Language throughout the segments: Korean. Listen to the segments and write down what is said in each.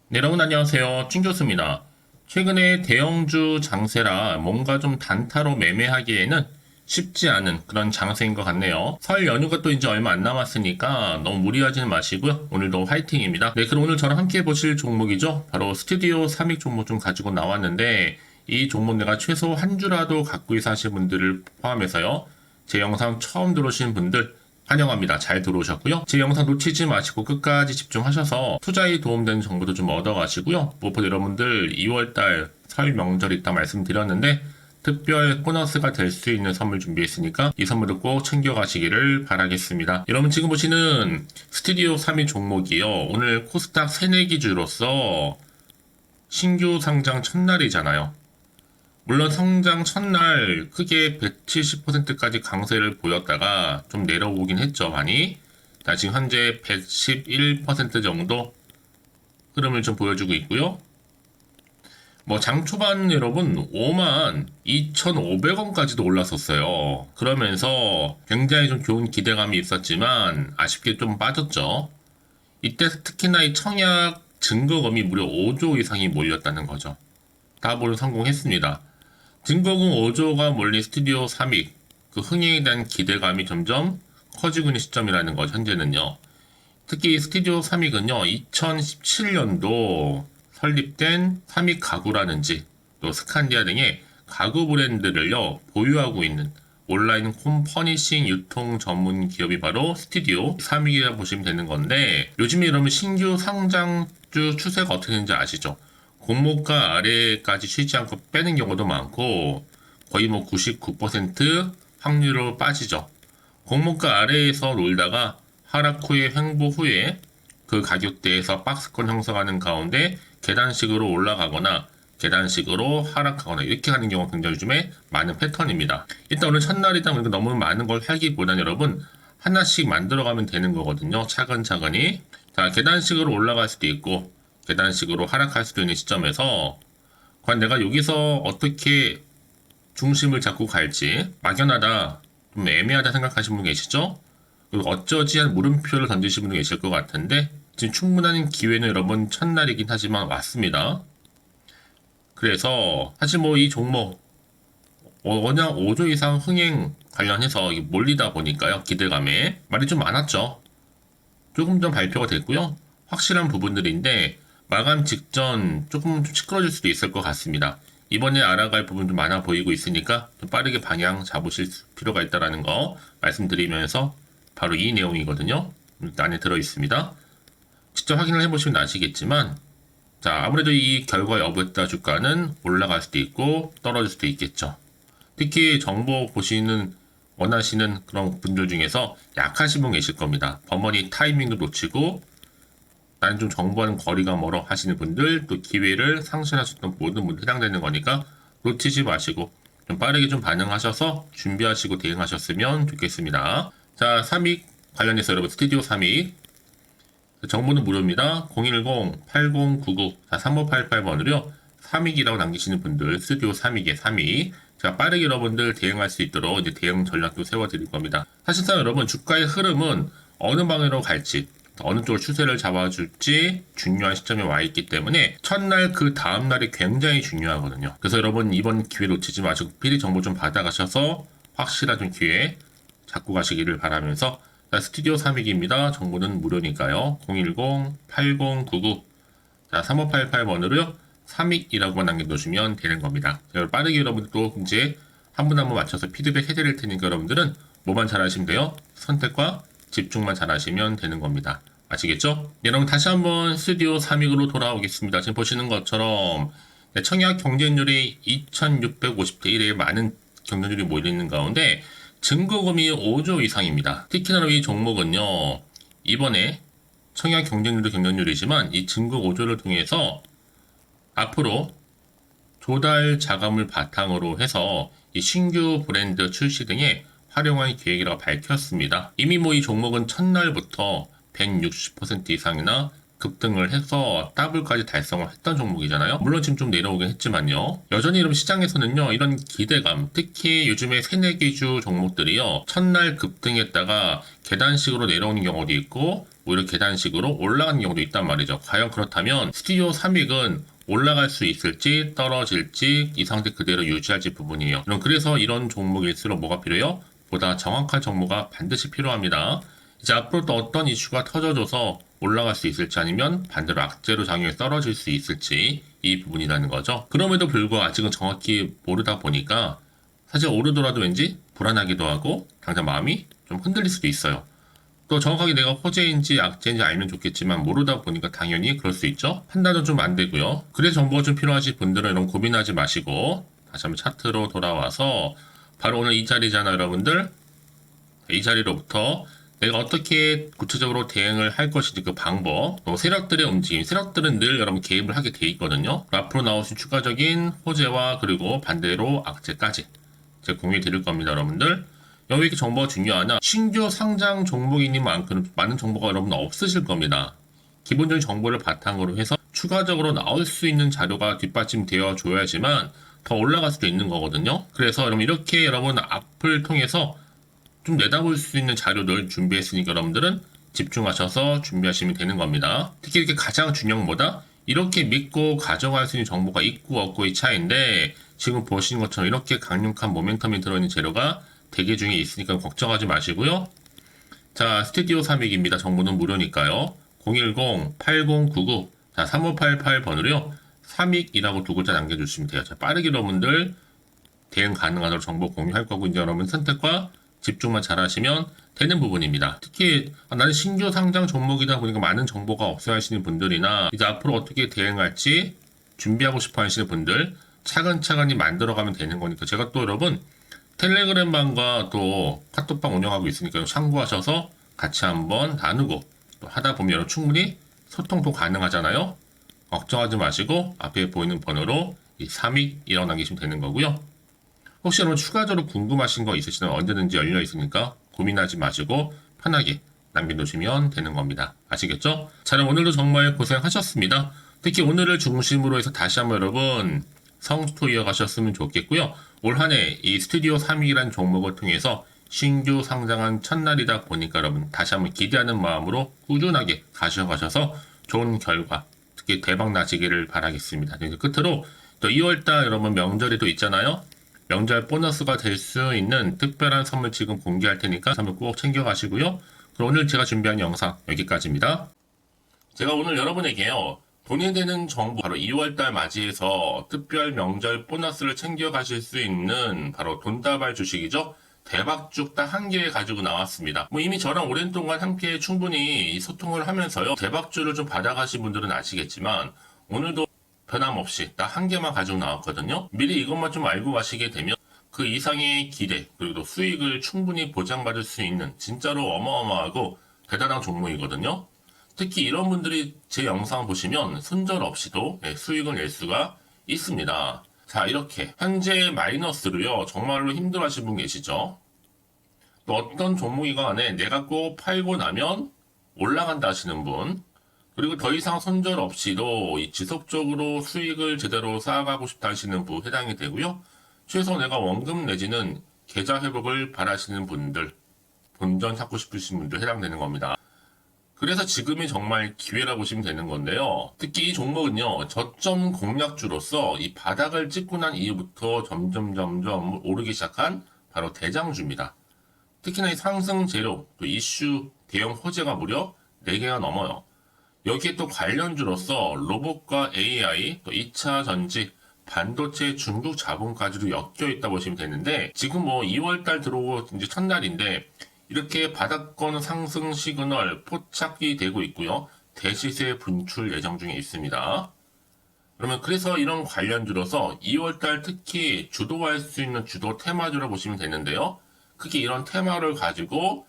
네, 여러분 안녕하세요. 찐 교수입니다. 최근에 대형주 장세라 뭔가 좀 단타로 매매하기에는 쉽지 않은 그런 장세인 것 같네요. 설 연휴가 또 이제 얼마 안 남았으니까 너무 무리하지는 마시고요. 오늘도 화이팅입니다. 네, 그럼 오늘 저랑 함께 보실 종목이죠. 바로 스튜디오 3익 종목 좀 가지고 나왔는데 이 종목 내가 최소 한 주라도 갖고 있어 하실 분들을 포함해서요. 제 영상 처음 들어오신 분들 환영합니다. 잘 들어오셨고요. 제 영상 놓치지 마시고 끝까지 집중하셔서 투자에 도움되는 정보도 좀 얻어가시고요. 무엇보다 여러분들 2월달 설 명절 있다 말씀드렸는데 특별 보너스가 될 수 있는 선물 준비했으니까 이 선물을 꼭 챙겨가시기를 바라겠습니다. 여러분 지금 보시는 스튜디오 3위 종목이요. 오늘 코스닥 새내기주로서 신규 상장 첫날이잖아요. 물론 성장 첫날 크게 170%까지 강세를 보였다가 좀 내려오긴 했죠, 많이. 자, 지금 현재 111% 정도 흐름을 좀 보여주고 있고요. 뭐 장 초반 여러분 5만 2,500원까지도 올랐었어요. 그러면서 굉장히 좀 좋은 기대감이 있었지만 아쉽게 좀 빠졌죠. 이때 특히나 이 청약 증거금이 무려 5조 이상이 몰렸다는 거죠. 다보를 성공했습니다. 증거금 5조가 몰린 스튜디오 3익, 그 흥행에 대한 기대감이 점점 커지고 있는 시점이라는 것, 현재는요. 특히 스튜디오 3익은요, 2017년도 설립된 3익 가구라든지 또 스칸디아 등의 가구 브랜드를요, 보유하고 있는 온라인 홈 퍼니싱 유통 전문 기업이 바로 스튜디오 3익이라고 보시면 되는 건데, 요즘에 이러면 신규 상장주 추세가 어떻게 되는지 아시죠? 공모가 아래까지 쉬지 않고 빼는 경우도 많고 거의 뭐 99% 확률로 빠지죠. 공모가 아래에서 놀다가 하락 후에 횡보 후에 그 가격대에서 박스권 형성하는 가운데 계단식으로 올라가거나 계단식으로 하락하거나 이렇게 하는 경우가 굉장히 요즘에 많은 패턴입니다. 일단 오늘 첫날이다 보니까 너무 많은 걸 하기보다는 여러분 하나씩 만들어가면 되는 거거든요. 차근차근히. 자, 계단식으로 올라갈 수도 있고 계단식으로 하락할 수도 있는 시점에서 과연 내가 여기서 어떻게 중심을 잡고 갈지 막연하다, 좀 애매하다 생각하시는 분 계시죠? 그리고 어쩌지 한 물음표를 던지시는 분 계실 것 같은데 지금 충분한 기회는 여러분 첫날이긴 하지만 왔습니다. 그래서 사실 뭐 이 종목 워낙 5조 이상 흥행 관련해서 몰리다 보니까요. 기대감에 말이 좀 많았죠. 조금 전 발표가 됐고요. 확실한 부분들인데 마감 직전 조금 좀 시끄러질 수도 있을 것 같습니다. 이번에 알아갈 부분도 많아 보이고 있으니까 좀 빠르게 방향 잡으실 필요가 있다는 거 말씀드리면서 바로 이 내용이거든요. 안에 들어 있습니다. 직접 확인을 해보시면 아시겠지만 자, 아무래도 이 결과 여부에 따라 주가는 올라갈 수도 있고 떨어질 수도 있겠죠. 특히 정보 보시는 원하시는 그런 분들 중에서 약하신 분 계실 겁니다. 버머니 타이밍도 놓치고 나는 좀 정보와는 거리가 멀어 하시는 분들, 또 기회를 상실하셨던 모든 분들 해당되는 거니까 놓치지 마시고 좀 빠르게 좀 반응하셔서 준비하시고 대응하셨으면 좋겠습니다. 자, 3익 관련해서 여러분 스튜디오 3익 정보는 무료입니다. 010-8099-3588번으로요. 3익이라고 남기시는 분들 스튜디오 3익에 3익 자, 빠르게 여러분들 대응할 수 있도록 이제 대응 전략도 세워드릴 겁니다. 사실상 여러분 주가의 흐름은 어느 방향으로 갈지 어느 쪽으로 추세를 잡아줄지 중요한 시점에 와 있기 때문에 첫날 그 다음날이 굉장히 중요하거든요. 그래서 여러분 이번 기회 놓치지 마시고 미리 정보 좀 받아가셔서 확실한 좀 기회 잡고 가시기를 바라면서 자, 스튜디오 3익입니다. 정보는 무료니까요. 010-8099 자, 3588번으로요. 3익이라고만 남겨놓으시면 되는 겁니다. 빠르게 여러분들도 이제 한 분 한 분 맞춰서 피드백 해드릴 테니까 여러분들은 뭐만 잘하시면 돼요? 선택과 집중만 잘하시면 되는 겁니다. 아시겠죠? 네, 여러분 다시 한번 스튜디오 3익으로 돌아오겠습니다. 지금 보시는 것처럼 청약 경쟁률이 2650대 1에 많은 경쟁률이 몰려있는 가운데 증거금이 5조 이상입니다. 특히나 이 종목은요. 이번에 청약 경쟁률도 경쟁률이지만 이 증거 5조를 통해서 앞으로 조달 자금을 바탕으로 해서 이 신규 브랜드 출시 등에 활용할 계획이라고 밝혔습니다. 이미 뭐 이 종목은 첫날부터 160% 이상이나 급등을 해서 더블까지 달성을 했던 종목이잖아요. 물론 지금 좀 내려오긴 했지만요. 여전히 이런 시장에서는요, 이런 기대감, 특히 요즘에 새내기주 종목들이요, 첫날 급등했다가 계단식으로 내려오는 경우도 있고, 오히려 계단식으로 올라가는 경우도 있단 말이죠. 과연 그렇다면 스튜디오 3익은 올라갈 수 있을지 떨어질지 이 상태 그대로 유지할지 부분이에요. 그래서 이런 종목일수록 뭐가 필요해요? 보다 정확한 정보가 반드시 필요합니다. 이제 앞으로 또 어떤 이슈가 터져줘서 올라갈 수 있을지 아니면 반대로 악재로 작용해 떨어질 수 있을지 이 부분이라는 거죠. 그럼에도 불구하고 아직은 정확히 모르다 보니까 사실 오르더라도 왠지 불안하기도 하고 당장 마음이 좀 흔들릴 수도 있어요. 또 정확하게 내가 호재인지 악재인지 알면 좋겠지만 모르다 보니까 당연히 그럴 수 있죠. 판단은 좀 안 되고요. 그래서 정보가 좀 필요하신 분들은 이런 고민하지 마시고 다시 한번 차트로 돌아와서 바로 오늘 이 자리잖아요, 여러분들. 이 자리로부터 내가 어떻게 구체적으로 대응을 할 것인지 그 방법, 또 세력들의 움직임, 세력들은 늘 여러분 개입을 하게 돼 있거든요. 앞으로 나오신 추가적인 호재와 그리고 반대로 악재까지 제가 공유해 드릴 겁니다, 여러분들. 여기 이렇게 정보가 중요하냐? 신규 상장 종목이니만큼 많은 정보가 여러분 없으실 겁니다. 기본적인 정보를 바탕으로 해서 추가적으로 나올 수 있는 자료가 뒷받침되어 줘야지만 더 올라갈 수도 있는 거거든요. 그래서 여러분 이렇게 여러분 앞을 통해서 좀 내다볼 수 있는 자료들 준비했으니까 여러분들은 집중하셔서 준비하시면 되는 겁니다. 특히 이렇게 가장 중요한 것보다 이렇게 믿고 가져갈 수 있는 정보가 있고 없고의 차이인데 지금 보시는 것처럼 이렇게 강력한 모멘텀이 들어있는 재료가 대기 중에 있으니까 걱정하지 마시고요. 자, 스튜디오 3익입니다. 정보는 무료니까요. 010-8099 자, 3588번으로요. 3익이라고 두 글자 남겨주시면 돼요. 자, 빠르게 여러분들 대응 가능하도록 정보 공유할 거고 이제 여러분 선택과 집중만 잘 하시면 되는 부분입니다. 특히 나는 신규 상장 종목이다 보니까 많은 정보가 없어야 하시는 분들이나 이제 앞으로 어떻게 대응할지 준비하고 싶어 하시는 분들 차근차근히 만들어가면 되는 거니까 제가 또 여러분 텔레그램방과 또 카톡방 운영하고 있으니까 참고하셔서 같이 한번 나누고 또 하다 보면 여러분 충분히 소통도 가능하잖아요. 걱정하지 마시고 앞에 보이는 번호로 이 3익이라고 남기시면 되는 거고요. 혹시 여러분 추가적으로 궁금하신 거 있으시면 언제든지 열려 있으니까 고민하지 마시고 편하게 남겨놓으시면 되는 겁니다. 아시겠죠? 자, 그럼 오늘도 정말 고생하셨습니다. 특히 오늘을 중심으로 해서 다시 한번 여러분 성투 이어가셨으면 좋겠고요. 올 한 해 이 스튜디오 3익이라는 종목을 통해서 신규 상장한 첫날이다 보니까 여러분 다시 한번 기대하는 마음으로 꾸준하게 가셔가셔서 좋은 결과 특히 대박 나시기를 바라겠습니다. 이제 끝으로 또 2월달 여러분 명절이 또 있잖아요. 명절 보너스가 될 수 있는 특별한 선물 지금 공개할 테니까 선물 꼭 챙겨가시고요. 그럼 오늘 제가 준비한 영상 여기까지입니다. 제가 오늘 여러분에게요. 돈이 되는 정보 바로 2월달 맞이해서 특별 명절 보너스를 챙겨가실 수 있는 바로 돈다발 주식이죠. 대박죽 딱 한 개 가지고 나왔습니다. 뭐 이미 저랑 오랜 동안 함께 충분히 소통을 하면서요. 대박주를 좀 받아가신 분들은 아시겠지만 오늘도 변함없이 딱 한 개만 가지고 나왔거든요. 미리 이것만 좀 알고 가시게 되면 그 이상의 기대 그리고 또 수익을 충분히 보장받을 수 있는 진짜로 어마어마하고 대단한 종목이거든요. 특히 이런 분들이 제 영상 보시면 손절 없이도 수익을 낼 수가 있습니다. 자, 이렇게 현재 마이너스로요. 정말로 힘들어하시는 분 계시죠? 또 어떤 종목이가 안에 내가 꼭 팔고 나면 올라간다 하시는 분, 그리고 더 이상 손절 없이도 지속적으로 수익을 제대로 쌓아가고 싶다 하시는 분 해당이 되고요. 최소 내가 원금 내지는 계좌 회복을 바라시는 분들, 본전 찾고 싶으신 분들 해당되는 겁니다. 그래서 지금이 정말 기회라고 보시면 되는 건데요. 특히 이 종목은요, 저점 공략주로서 이 바닥을 찍고 난 이후부터 점점 오르기 시작한 바로 대장주입니다. 특히나 이 상승 재료, 또 이슈, 대형 호재가 무려 4개가 넘어요. 여기에 또 관련주로서 로봇과 AI, 또 2차 전지, 반도체 중국 자본까지도 엮여 있다 보시면 되는데 지금 뭐 2월달 들어오고 이제 첫날인데 이렇게 바닥권 상승 시그널 포착이 되고 있고요. 대시세 분출 예정 중에 있습니다. 그러면 그래서 이런 관련주로서 2월달 특히 주도할 수 있는 주도 테마주로 보시면 되는데요. 크게 이런 테마를 가지고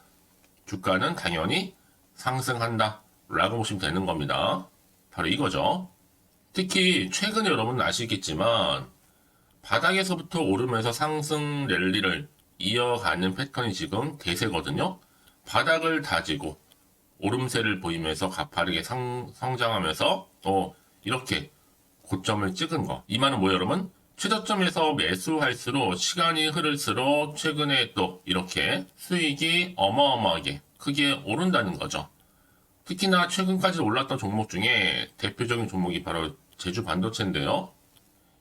주가는 당연히 상승한다 라고 보시면 되는 겁니다. 바로 이거죠. 특히 최근에 여러분은 아시겠지만 바닥에서부터 오르면서 상승 랠리를 이어가는 패턴이 지금 대세거든요. 바닥을 다지고 오름세를 보이면서 가파르게 성장하면서 이렇게 고점을 찍은 거. 이 말은 뭐예요, 여러분? 최저점에서 매수할수록 시간이 흐를수록 최근에 또 이렇게 수익이 어마어마하게 크게 오른다는 거죠. 특히나 최근까지 올랐던 종목 중에 대표적인 종목이 바로 제주 반도체인데요.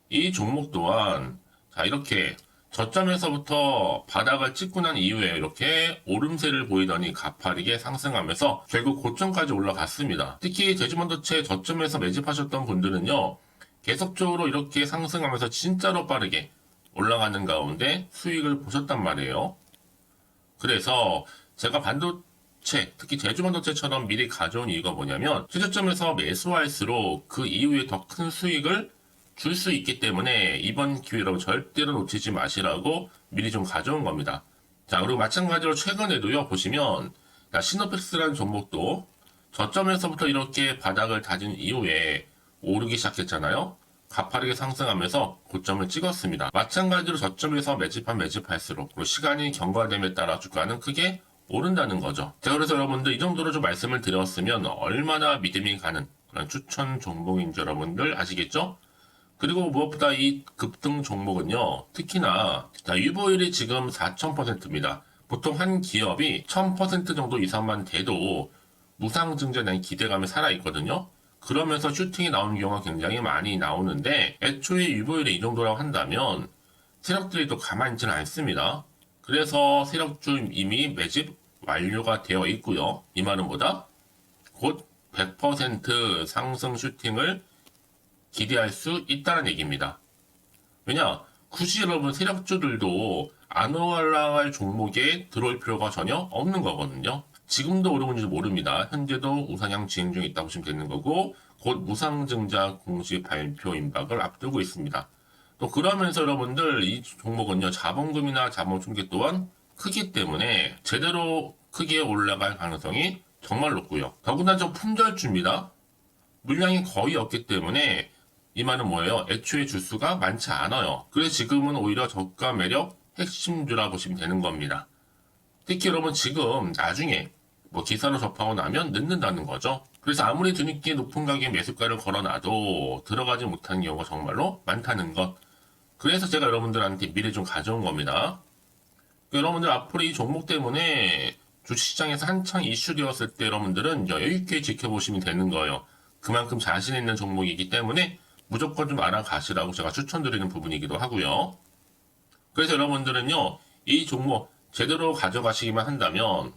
이 종목 또한 자 이렇게 저점에서부터 바닥을 찍고 난 이후에 이렇게 오름세를 보이더니 가파르게 상승하면서 결국 고점까지 올라갔습니다. 특히 제주반도체 저점에서 매집하셨던 분들은요. 계속적으로 이렇게 상승하면서 진짜로 빠르게 올라가는 가운데 수익을 보셨단 말이에요. 그래서 제가 반도체, 특히 제주반도체처럼 미리 가져온 이유가 뭐냐면 최저점에서 매수할수록 그 이후에 더 큰 수익을 줄 수 있기 때문에 이번 기회로 절대로 놓치지 마시라고 미리 좀 가져온 겁니다. 자, 그리고 마찬가지로 최근에도요, 보시면, 시노펙스라는 종목도 저점에서부터 이렇게 바닥을 다진 이후에 오르기 시작했잖아요. 가파르게 상승하면서 고점을 찍었습니다. 마찬가지로 저점에서 매집할수록 그리고 시간이 경과됨에 따라 주가는 크게 오른다는 거죠. 자, 그래서 여러분들 이 정도로 좀 말씀을 드렸으면 얼마나 믿음이 가는 그런 추천 종목인지 여러분들 아시겠죠? 그리고 무엇보다 이 급등 종목은요, 특히나, 유보율이 지금 4000%입니다. 보통 한 기업이 1000% 정도 이상만 돼도 무상증자에 대한 기대감이 살아있거든요. 그러면서 슈팅이 나오는 경우가 굉장히 많이 나오는데, 애초에 유보율이 이 정도라고 한다면, 세력들이 또 가만히 있지는 않습니다. 그래서 세력주 이미 매집 완료가 되어 있고요. 이 말은 뭐다? 곧 100% 상승 슈팅을 기대할 수 있다는 얘기입니다. 왜냐? 굳이 여러분 세력주들도 안 올라갈 종목에 들어올 필요가 전혀 없는 거거든요. 지금도 오르는지 모릅니다. 현재도 우상향 진행 중에 있다고 보시면 되는 거고 곧 무상증자 공시 발표 임박을 앞두고 있습니다. 또 그러면서 여러분들 이 종목은요. 자본금이나 자본 충격 또한 크기 때문에 제대로 크게 올라갈 가능성이 정말 높고요. 더군다나 좀 품절주입니다. 물량이 거의 없기 때문에 이 말은 뭐예요? 애초에 주수가 많지 않아요. 그래서 지금은 오히려 저가 매력 핵심주라 보시면 되는 겁니다. 특히 여러분 지금 나중에 기사로 접하고 나면 늦는다는 거죠. 그래서 아무리 뒤늦게 높은 가격에 매수가를 걸어놔도 들어가지 못하는 경우가 정말로 많다는 것. 그래서 제가 여러분들한테 미리 좀 가져온 겁니다. 여러분들 앞으로 이 종목 때문에 주식시장에서 한창 이슈되었을 때 여러분들은 여유있게 지켜보시면 되는 거예요. 그만큼 자신 있는 종목이기 때문에 무조건 좀 알아가시라고 제가 추천드리는 부분이기도 하고요. 그래서 여러분들은요, 이 종목 제대로 가져가시기만 한다면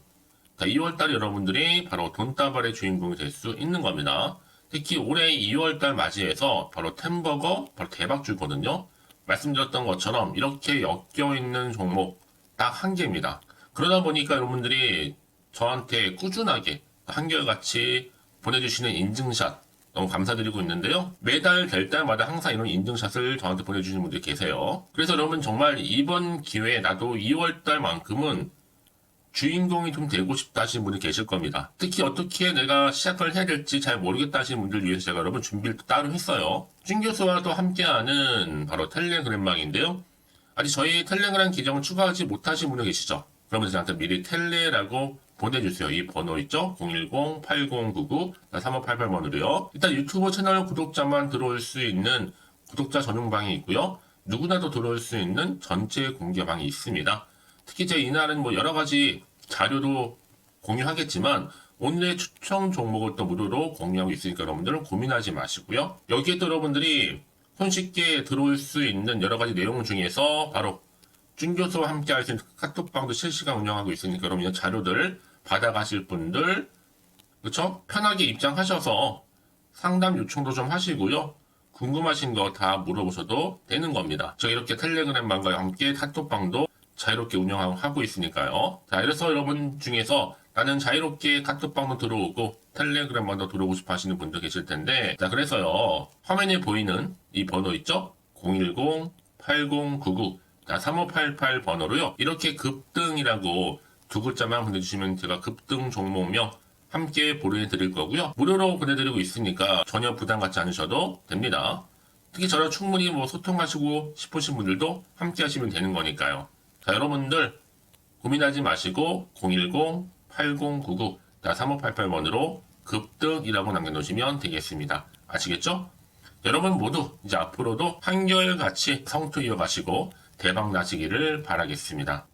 2월달 여러분들이 바로 돈다발의 주인공이 될 수 있는 겁니다. 특히 올해 2월달 맞이해서 바로 템버거 바로 대박주거든요. 말씀드렸던 것처럼 이렇게 엮여있는 종목 딱 한 개입니다. 그러다 보니까 여러분들이 저한테 꾸준하게 한결같이 보내주시는 인증샷 너무 감사드리고 있는데요. 매달 될 때마다 항상 이런 인증샷을 저한테 보내주시는 분들이 계세요. 그래서 여러분 정말 이번 기회에 나도 2월달만큼은 주인공이 좀 되고 싶다 하시는 분이 계실 겁니다. 특히 어떻게 내가 시작을 해야 될지 잘 모르겠다 하시는 분들 위해서 제가 여러분 준비를 따로 했어요. 준 교수와도 함께하는 바로 텔레그램망인데요. 아직 저희 텔레그램 계정을 추가하지 못하신 분이 계시죠? 그러면 저한테 미리 텔레라고 보내주세요. 이 번호 있죠? 010-8099-3588번으로요. 일단 유튜브 채널 구독자만 들어올 수 있는 구독자 전용방이 있고요. 누구나도 들어올 수 있는 전체 공개방이 있습니다. 특히 제 이날은 여러 가지 자료도 공유하겠지만 오늘의 추천 종목을 또 무료로 공유하고 있으니까 여러분들은 고민하지 마시고요. 여기에 또 여러분들이 손쉽게 들어올 수 있는 여러 가지 내용 중에서 바로 준교수와 함께 할 수 있는 카톡방도 실시간 운영하고 있으니까 여러분 이 자료들 받아가실 분들 그쵸? 편하게 입장하셔서 상담 요청도 좀 하시고요. 궁금하신 거 다 물어보셔도 되는 겁니다. 저 이렇게 텔레그램방과 함께 카톡방도 자유롭게 운영하고 있으니까요. 자, 그래서 여러분 중에서 나는 자유롭게 카톡방도 들어오고 텔레그램방도 들어오고 싶어 하시는 분들 계실 텐데 자, 그래서요. 화면에 보이는 이 번호 있죠? 010-8099-3588 번호로요. 이렇게 급등이라고 두 글자만 보내주시면 제가 급등 종목명 함께 보내드릴 거고요. 무료로 보내드리고 있으니까 전혀 부담 갖지 않으셔도 됩니다. 특히 저랑 충분히 소통하시고 싶으신 분들도 함께 하시면 되는 거니까요. 자, 여러분들 고민하지 마시고 3588번으로 급등이라고 남겨놓으시면 되겠습니다. 아시겠죠? 여러분 모두 이제 앞으로도 한결같이 성투 이어가시고 대박 나시기를 바라겠습니다.